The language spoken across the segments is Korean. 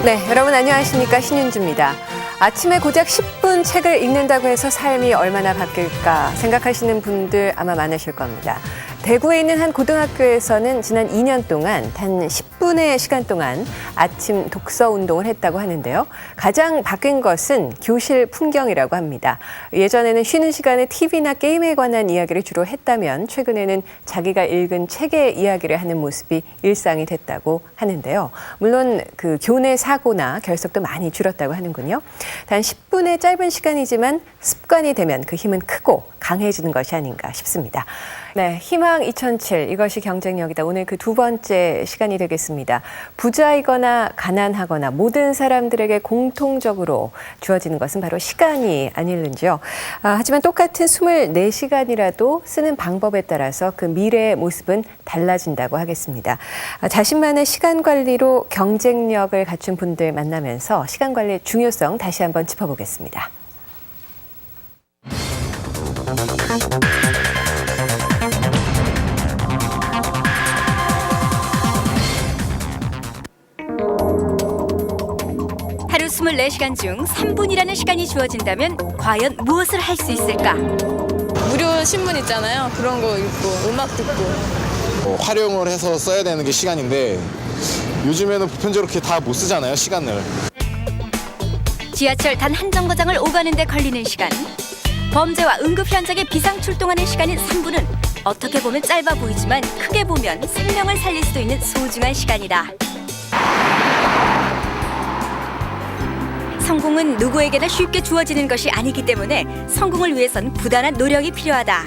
네, 여러분 안녕하십니까? 신윤주입니다. 아침에 고작 10분 책을 읽는다고 해서 삶이 얼마나 바뀔까 생각하시는 분들 아마 많으실 겁니다. 대구에 있는 한 고등학교에서는 지난 2년 동안 단 10분의 시간 동안 아침 독서 운동을 했다고 하는데요. 가장 바뀐 것은 교실 풍경이라고 합니다. 예전에는 쉬는 시간에 TV나 게임에 관한 이야기를 주로 했다면 최근에는 자기가 읽은 책의 이야기를 하는 모습이 일상이 됐다고 하는데요. 물론 그 교내 사고나 결석도 많이 줄었다고 하는군요. 단 10분의 짧은 시간이지만 습관이 되면 그 힘은 크고 강해지는 것이 아닌가 싶습니다. 네, 희망 2007 이것이 경쟁력이다. 오늘 그 두 번째 시간이 되겠습니다. 부자이거나 가난하거나 모든 사람들에게 공통적으로 주어지는 것은 바로 시간이 아닐는지요. 하지만 똑같은 24시간이라도 쓰는 방법에 따라서 그 미래의 모습은 달라진다고 하겠습니다. 자신만의 시간 관리로 경쟁력을 갖춘 분들 만나면서 시간 관리의 중요성 다시 한번 짚어보겠습니다. 하루 24시간 중 3분이라는 시간이 주어진다면 과연 무엇을 할 수 있을까? 무료 신문 있잖아요. 그런 거 읽고 음악 듣고. 활용을 해서 써야 되는 게 시간인데 요즘에는 보편적으로 그렇게 다 못 쓰잖아요, 시간을. 지하철 단 한 정거장을 오가는 데 걸리는 시간. 범죄와 응급 현장에 비상 출동하는 시간인 3분은 어떻게 보면 짧아 보이지만 크게 보면 생명을 살릴 수도 있는 소중한 시간이다. 성공은 누구에게나 쉽게 주어지는 것이 아니기 때문에 성공을 위해선 부단한 노력이 필요하다.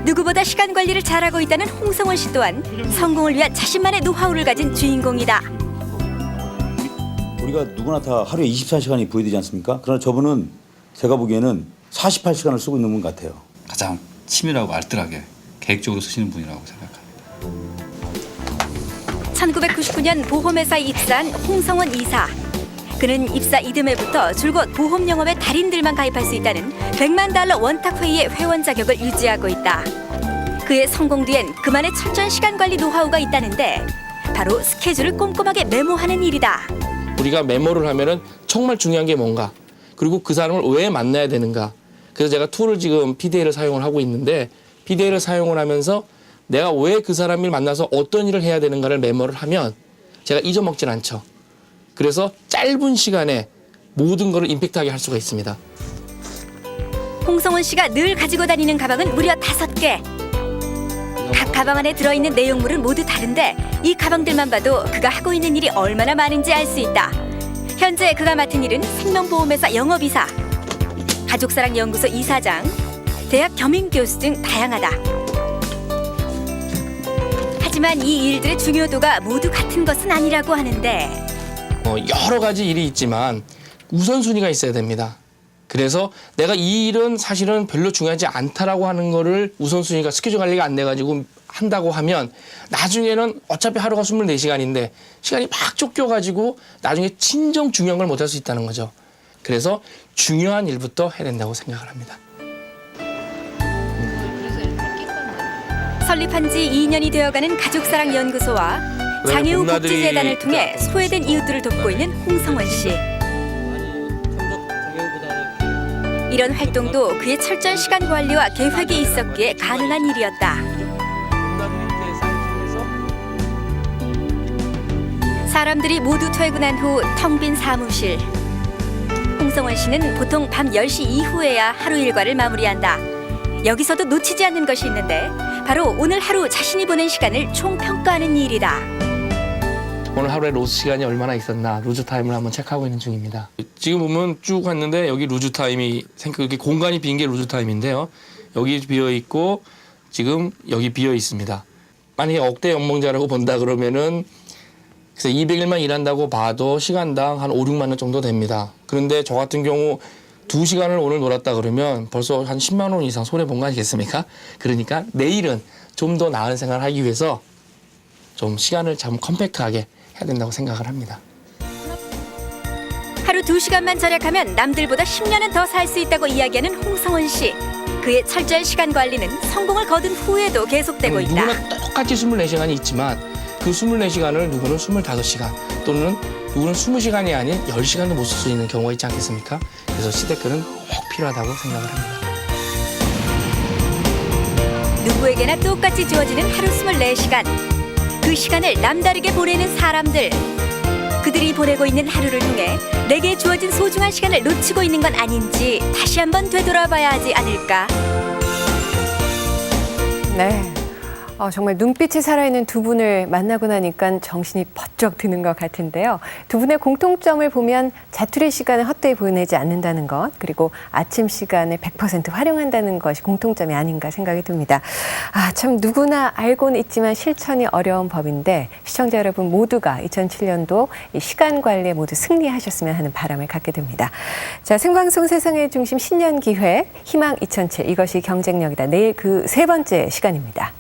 누구보다 시간 관리를 잘하고 있다는 홍성원 씨 또한 성공을 위한 자신만의 노하우를 가진 주인공이다. 우리가 누구나 다 하루에 24시간이 부여되지 않습니까? 그러나 저분은 제가 보기에는 48시간을 쓰고 있는 분 같아요. 가장 치밀하고 알뜰하게 계획적으로 쓰시는 분이라고 생각합니다. 1999년 보험회사에 입사한 홍성원 이사. 그는 입사 이듬해부터 줄곧 보험 영업에 달인들만 가입할 수 있다는 $1,000,000 원탁회의의 회원 자격을 유지하고 있다. 그의 성공 뒤엔 그만의 철저한 시간 관리 노하우가 있다는데 바로 스케줄을 꼼꼼하게 메모하는 일이다. 우리가 메모를 하면은 정말 중요한 게 뭔가, 그리고 그 사람을 왜 만나야 되는가. 그래서 제가 툴을 지금 PDA를 사용을 하고 있는데 PDA를 사용을 하면서 내가 왜 그 사람을 만나서 어떤 일을 해야 되는가를 메모를 하면 제가 잊어먹질 않죠. 그래서 짧은 시간에 모든 것을 임팩트하게 할 수가 있습니다. 홍성원 씨가 늘 가지고 다니는 가방은 무려 5개. 각 가방 안에 들어있는 내용물은 모두 다른데 이 가방들만 봐도 그가 하고 있는 일이 얼마나 많은지 알 수 있다. 현재 그가 맡은 일은 생명보험회사 영업이사, 가족사랑연구소 이사장, 대학 겸임교수 등 다양하다. 하지만 이 일들의 중요도가 모두 같은 것은 아니라고 하는데 여러 가지 일이 있지만 우선순위가 있어야 됩니다. 그래서 내가 이 일은 사실은 별로 중요하지 않다라고 하는 거를 우선순위가 스케줄 관리가 안 돼가지고 한다고 하면 나중에는 어차피 하루가 24시간인데 시간이 막 쫓겨가지고 나중에 진정 중요한 걸 못할 수 있다는 거죠. 그래서 중요한 일부터 해야 된다고 생각을 합니다. 설립한 지 2년이 되어가는 가족사랑연구소와 장애우 복지재단을 통해 소외된 이웃들을 돕고 있는 홍성원 씨. 이런 활동도 그의 철저한 시간 관리와 계획이 있었기에 가능한 일이었다. 사람들이 모두 퇴근한 후 텅 빈 사무실. 홍성원 씨는 보통 밤 10시 이후에야 하루 일과를 마무리한다. 여기서도 놓치지 않는 것이 있는데 바로 오늘 하루 자신이 보낸 시간을 총평가하는 일이다. 오늘 하루에 로스 시간이 얼마나 있었나 루즈 타임을 한번 체크하고 있는 중입니다. 지금 보면 쭉 왔는데 여기 루즈 타임이 이렇게 공간이 빈 게 루즈 타임인데요. 여기 비어 있고 지금 여기 비어 있습니다. 만약에 억대 연봉자라고 본다 그러면은 그래서 200일만 일한다고 봐도 시간당 한 5, 6만 원 정도 됩니다. 그런데 저 같은 경우 2시간을 오늘 놀았다 그러면 벌써 한 10만 원 이상 손해 본 거 아니겠습니까? 그러니까 내일은 좀 더 나은 생활을 하기 위해서 좀 시간을 참 컴팩트하게 해야 된다고 생각을 합니다. 하루 2시간만 절약하면 남들보다 10년은 더 살 수 있다고 이야기하는 홍성원 씨. 그의 철저한 시간 관리는 성공을 거둔 후에도 계속되고 있다. 누구나 똑같이 24시간이 있지만 그 24시간을 누구는 25시간 또는 누구는 20시간이 아닌 10시간도 못 쓸 수 있는 경우가 있지 않겠습니까? 그래서 시대권은 꼭 필요하다고 생각을 합니다. 누구에게나 똑같이 주어지는 하루 24시간. 그 시간을 남다르게 보내는 사람들. 그들이 보내고 있는 하루를 통해 내게 주어진 소중한 시간을 놓치고 있는 건 아닌지 다시 한번 되돌아봐야 하지 않을까. 네. 정말 눈빛이 살아있는 두 분을 만나고 나니까 정신이 번쩍 드는 것 같은데요. 두 분의 공통점을 보면 자투리 시간을 헛되이 보내지 않는다는 것, 그리고 아침 시간을 100% 활용한다는 것이 공통점이 아닌가 생각이 듭니다. 참 누구나 알고는 있지만 실천이 어려운 법인데 시청자 여러분 모두가 2007년도 이 시간 관리에 모두 승리하셨으면 하는 바람을 갖게 됩니다. 자, 생방송 세상의 중심 신년 기획 희망 2007 이것이 경쟁력이다. 내일 그 세 번째 시간입니다.